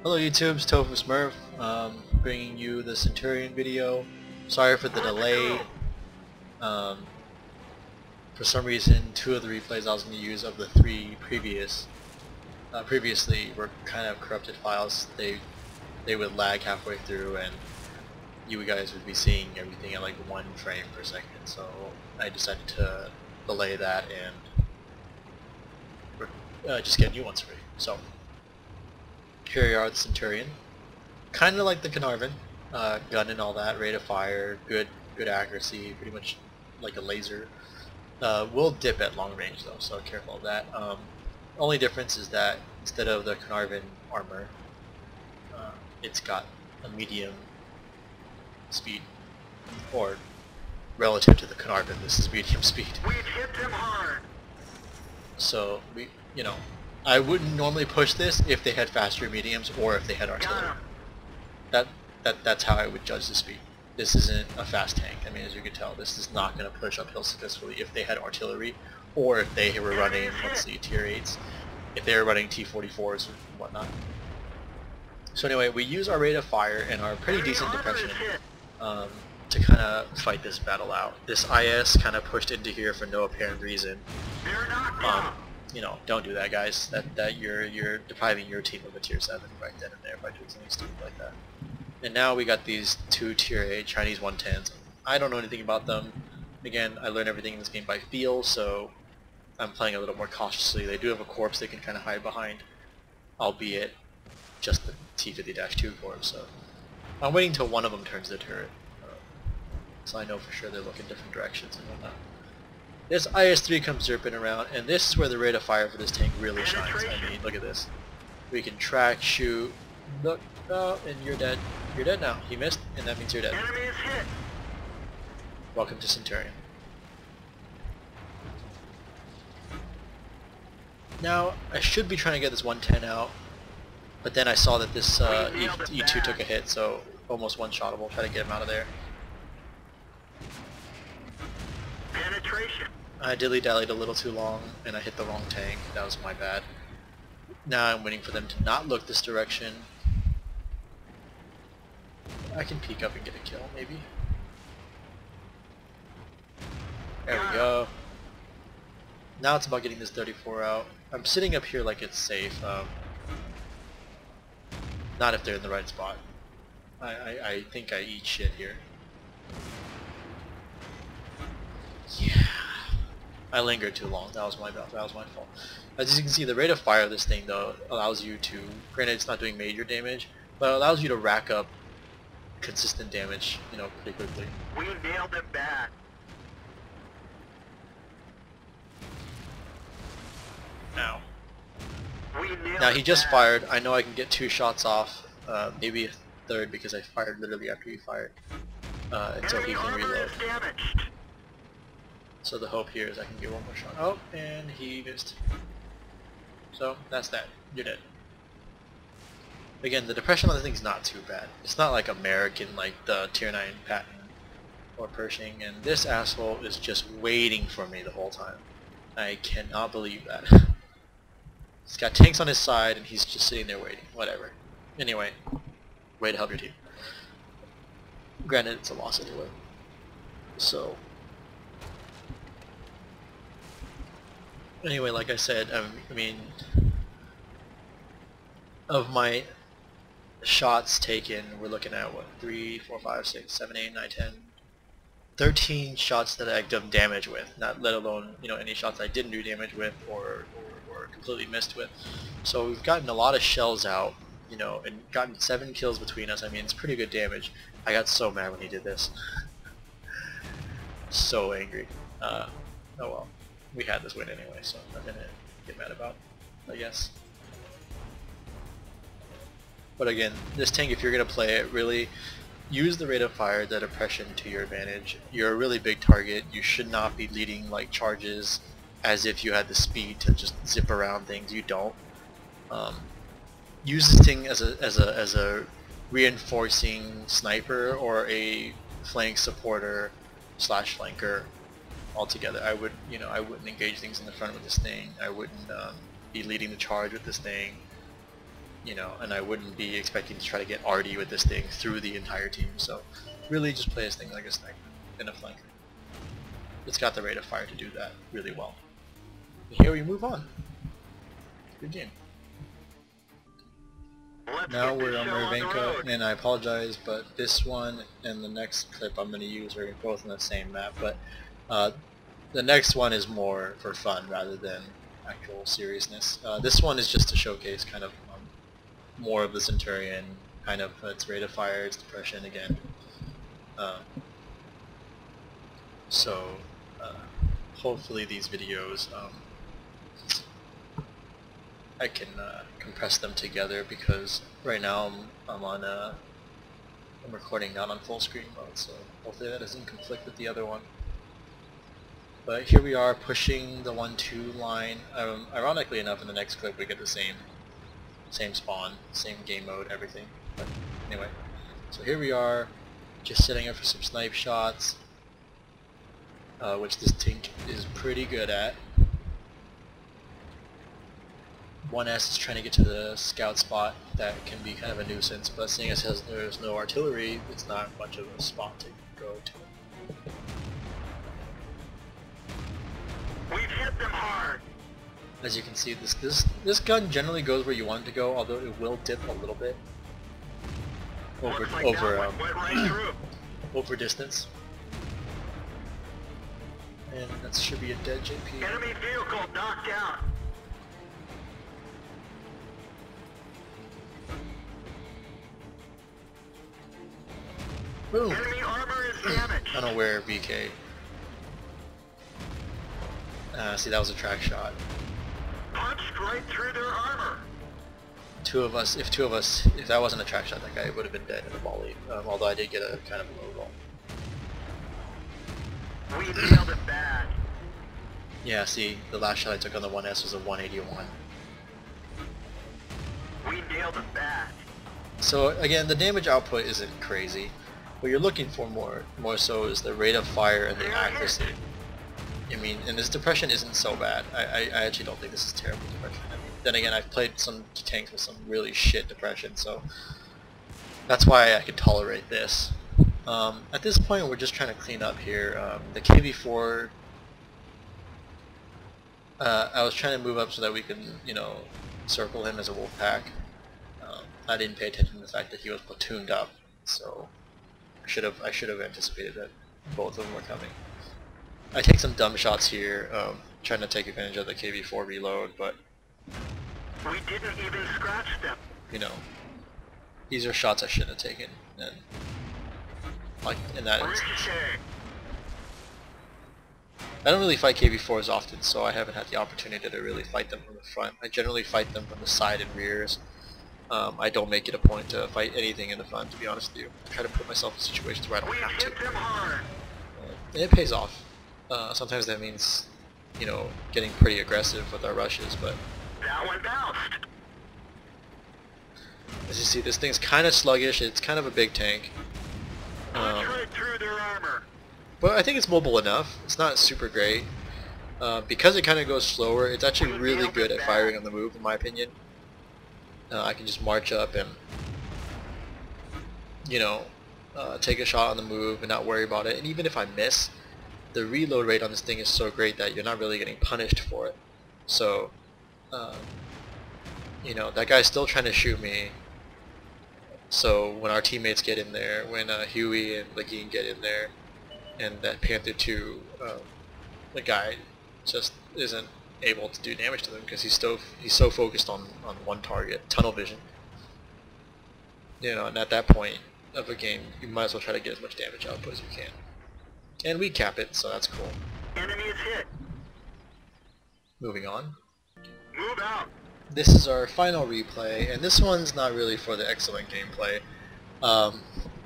Hello YouTube, it's ToFuSmurF, bringing you the Centurion video. Sorry for the delay. For some reason, 2 of the replays I was going to use of the 3 previously were kind of corrupted files. They would lag halfway through and you guys would be seeing everything at like 1 frame per second. So I decided to delay that and just get new ones free. So here you are, the Centurion. Kind of like the Carnarvon, gun and all that, rate of fire, good accuracy, pretty much like a laser. Will dip at long range though, so careful of that. Only difference is that instead of the Carnarvon armor, it's got a medium speed, or relative to the Carnarvon, this is medium speed. We've hit them hard. So I wouldn't normally push this if they had faster mediums or if they had artillery. That's how I would judge the speed. This isn't a fast tank. I mean, as you can tell, this is not going to push uphill successfully if they had artillery or if they were running, let's see, tier 8s, if they were running T-44s and whatnot. So anyway, we use our rate of fire and our pretty decent depression to kind of fight this battle out. This IS kind of pushed into here for no apparent reason. Don't do that, guys. That you're depriving your team of a tier 7 right then and there by doing something stupid like that. And now we got these 2 tier 8 Chinese 110s. I don't know anything about them. Again, I learned everything in this game by feel, so I'm playing a little more cautiously. They do have a corpse they can kind of hide behind, albeit just the T-50-2 corpse. So I'm waiting till one of them turns the turret, so I know for sure they look in different directions and whatnot. This IS-3 comes zerping around, and this is where the rate of fire for this tank really shines. I mean, look at this. We can track, shoot, look, oh, and you're dead. You're dead now. He missed, and that means you're dead. Enemy is hit. Welcome to Centurion. Now, I should be trying to get this 110 out, but then I saw that this E2 took a hit, so almost one-shotable. Try to get him out of there. Penetration. I dilly-dallied a little too long, and I hit the wrong tank. That was my bad. Now I'm waiting for them to not look this direction. I can peek up and get a kill, maybe. There we go. Now it's about getting this 34 out. I'm sitting up here like it's safe. Not if they're in the right spot. I think I eat shit here. Yeah. I lingered too long. That was my fault. As you can see, the rate of fire of this thing though allows you to, granted it's not doing major damage, but it allows you to rack up consistent damage, pretty quickly. We nailed them bad. Now he just fired. I know I can get 2 shots off, maybe a third because I fired literally after he fired, until he can reload. So the hope here is I can get 1 more shot. Oh, and he missed. So that's that. You're dead. Again, the depression on the thing's not too bad. It's not like American, like the tier 9 Patton or Pershing, and this asshole is just waiting for me the whole time. I cannot believe that. He's got tanks on his side and he's just sitting there waiting. Whatever. Anyway, way to help your team. Granted, it's a loss anyway. So anyway, like I said, I mean, of my shots taken, we're looking at what, 3, 4, 5, 6, 7, 8, 9, 10, 13 shots that I've done damage with, not let alone any shots I didn't do damage with or completely missed with. So we've gotten a lot of shells out, and gotten 7 kills between us. I mean, it's pretty good damage. I got so mad when he did this. So angry. Oh well. We had this win anyway, so nothing to get mad about, I guess. But again, this tank, if you're going to play it, really use the rate of fire, the depression to your advantage. You're a really big target. You should not be leading like charges as if you had the speed to just zip around things. You don't. Use this thing as a reinforcing sniper or a flank supporter / flanker altogether. I wouldn't engage things in the front with this thing. I wouldn't be leading the charge with this thing. you know, and I wouldn't be expecting to try to get RD with this thing through the entire team. So really just play this thing like a sniper and a flanker. It's got the rate of fire to do that really well. And here we move on. Good game. Now we're on Mervenka, and I apologize, but this one and the next clip I'm going to use are both on the same map, but the next one is more for fun rather than actual seriousness. This one is just to showcase kind of more of the Centurion, kind of its rate of fire, its depression again. So hopefully these videos I can compress them together, because right now I'm recording not on full screen mode, so hopefully that doesn't conflict with the other one. But here we are pushing the 1-2 line. Ironically enough, in the next clip we get the same spawn, same game mode, everything. But anyway, so here we are, just setting up for some snipe shots, which this tank is pretty good at. 1S is trying to get to the scout spot. That can be kind of a nuisance, but seeing as there's no artillery, it's not much of a spot to go to. We've hit them hard. As you can see, this gun generally goes where you want it to go, although it will dip a little bit over distance. And that should be a dead JP. Enemy vehicle knocked out. Boom! Enemy armor is damaged. Unaware BK. See, that was a track shot. Punched right through their armor. If that wasn't a track shot, that guy would have been dead in the volley. Although I did get a kind of a low roll. We nailed it bad. Yeah, see, the last shot I took on the 1S was a 181. We nailed it bad. So again, the damage output isn't crazy. What you're looking for more so is the rate of fire and the accuracy. I mean, and this depression isn't so bad. I actually don't think this is terrible depression. I mean, then again, I've played some tanks with some really shit depression, so that's why I could tolerate this. At this point, we're just trying to clean up here. The KV4, I was trying to move up so that we could, you know, circle him as a wolf pack. I didn't pay attention to the fact that he was platooned up, so I should have anticipated that both of them were coming. I take some dumb shots here, trying to take advantage of the KV4 reload, but we didn't even scratch them. You know, these are shots I shouldn't have taken, and like in that instance. I don't really fight KV4s often, so I haven't had the opportunity to really fight them from the front. I generally fight them from the side and rears. I don't make it a point to fight anything in the front, to be honest with you. I try to put myself in situations where I don't have to. And it pays off. Sometimes that means, you know, getting pretty aggressive with our rushes, but that one bounced. As you see, this thing's kind of sluggish. It's kind of a big tank. Right through their armor. But I think it's mobile enough. It's not super great. Because it kind of goes slower, it's actually really good at firing on the move, in my opinion. I can just march up and, you know, take a shot on the move and not worry about it. And even if I miss, the reload rate on this thing is so great that you're not really getting punished for it. So, you know, that guy's still trying to shoot me. So when our teammates get in there, when Huey and Lagine get in there, and that Panther 2, the guy just isn't able to do damage to them because he's so focused on one target, tunnel vision. You know, and at that point of a game, you might as well try to get as much damage output as you can. And we cap it, so that's cool. Enemy is hit. Moving on. Move out. This is our final replay, and this one's not really for the excellent gameplay.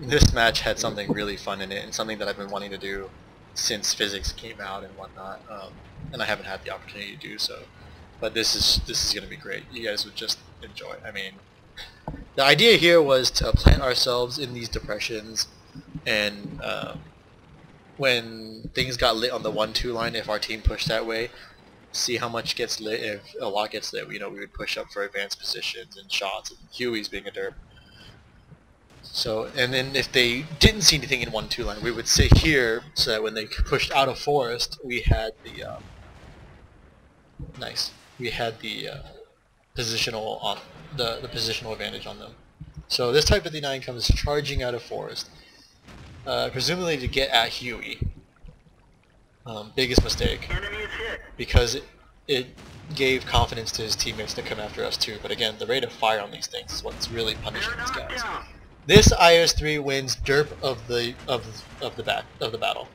This match had something really fun in it, and something that I've been wanting to do since physics came out and whatnot, and I haven't had the opportunity to do so. But this is going to be great. You guys would just enjoy. I mean, the idea here was to plant ourselves in these depressions, and when things got lit on the 1-2 line, if our team pushed that way, see how much gets lit. If a lot gets lit, we would push up for advanced positions and shots, and Huey's being a derp. So, and then if they didn't see anything in 1-2 line, we would sit here so that when they pushed out of forest, we had the positional on the positional advantage on them. So this Type 59 comes charging out of forest, presumably to get at Huey. Biggest mistake, because it gave confidence to his teammates to come after us too. But again, the rate of fire on these things is what's really punishing these guys. This IS-3 wins derp of the battle.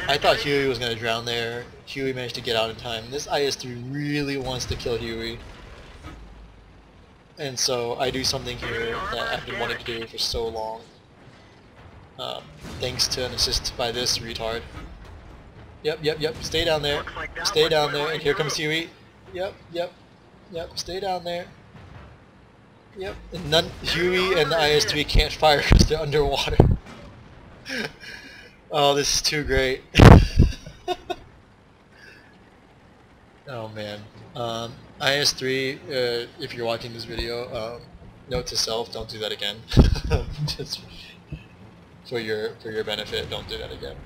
I thought Huey was going to drown there. Huey managed to get out in time. This IS-3 really wants to kill Huey. And so I do something here that I've been wanting to do for so long. Thanks to an assist by this retard. Yep. Stay down there. Stay down there. And here comes Huey. Yep. Stay down there. Yep. And Huey and the IS-3 can't fire because they're underwater. Oh, this is too great. Oh man. IS-3, if you're watching this video, note to self: don't do that again. Just for your benefit, don't do that again.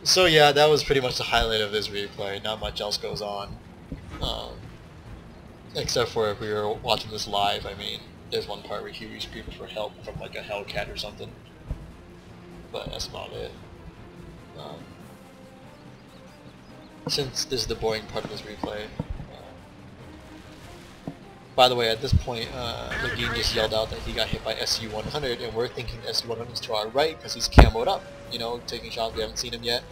So yeah, that was pretty much the highlight of this replay. Not much else goes on. Except for if we were watching this live. I mean, there's one part where Huey's screaming for help from like a Hellcat or something. But that's about it. Since this is the boring part of this replay. By the way, at this point, Lagine just yelled out that he got hit by SU-100, and we're thinking SU-100 is to our right because he's camoed up. You know, taking shots. We haven't seen him yet.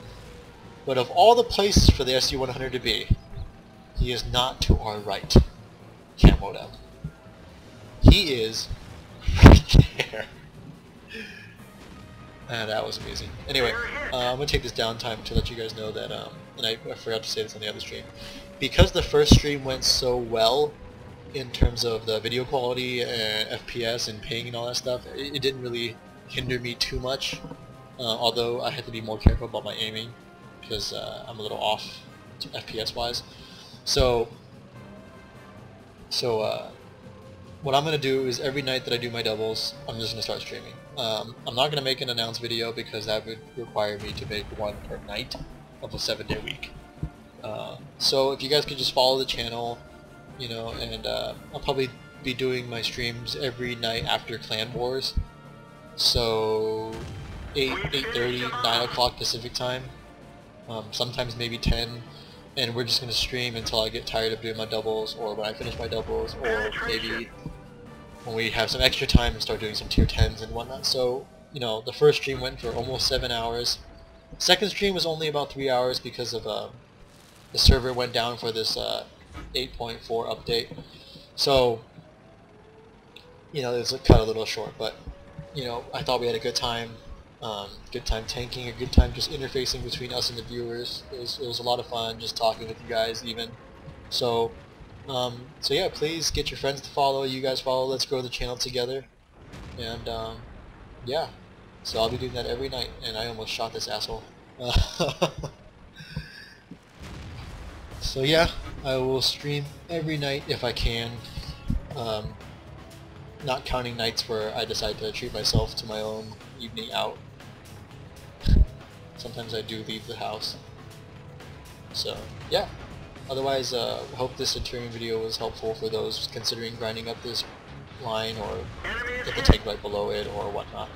But of all the places for the SU-100 to be, he is not to our right. Camoed up. He is right there. That was amazing. Anyway, I'm going to take this downtime to let you guys know that, and I forgot to say this on the other stream, because the first stream went so well in terms of the video quality and FPS and ping and all that stuff, it didn't really hinder me too much, although I had to be more careful about my aiming because I'm a little off FPS wise. So what I'm going to do is every night that I do my doubles, I'm just going to start streaming. I'm not going to make an announced video because that would require me to make one per night of a 7-day week. So if you guys could just follow the channel, you know, and I'll probably be doing my streams every night after Clan Wars. So 8:30, 9 o'clock Pacific time, sometimes maybe 10. And we're just going to stream until I get tired of doing my doubles, or when I finish my doubles, or maybe when we have some extra time and start doing some tier 10s and whatnot. So, you know, the first stream went for almost 7 hours. Second stream was only about 3 hours because of the server went down for this 8.4 update. So, you know, it was cut a little short, but, you know, I thought we had a good time. Good time tanking, a good time just interfacing between us and the viewers. It was a lot of fun just talking with you guys even. So yeah, please get your friends to follow, you guys follow, let's grow the channel together. And yeah, so I'll be doing that every night, and I almost shot this asshole. So yeah, I will stream every night if I can. Not counting nights where I decide to treat myself to my own evening out. Sometimes I do leave the house. So yeah, otherwise hope this Centurion video was helpful for those considering grinding up this line or get the tank right below it or whatnot.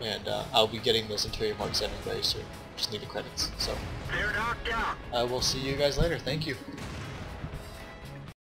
And I'll be getting the Centurion Mark 7 very soon. Just need the credits. So I will see you guys later. Thank you.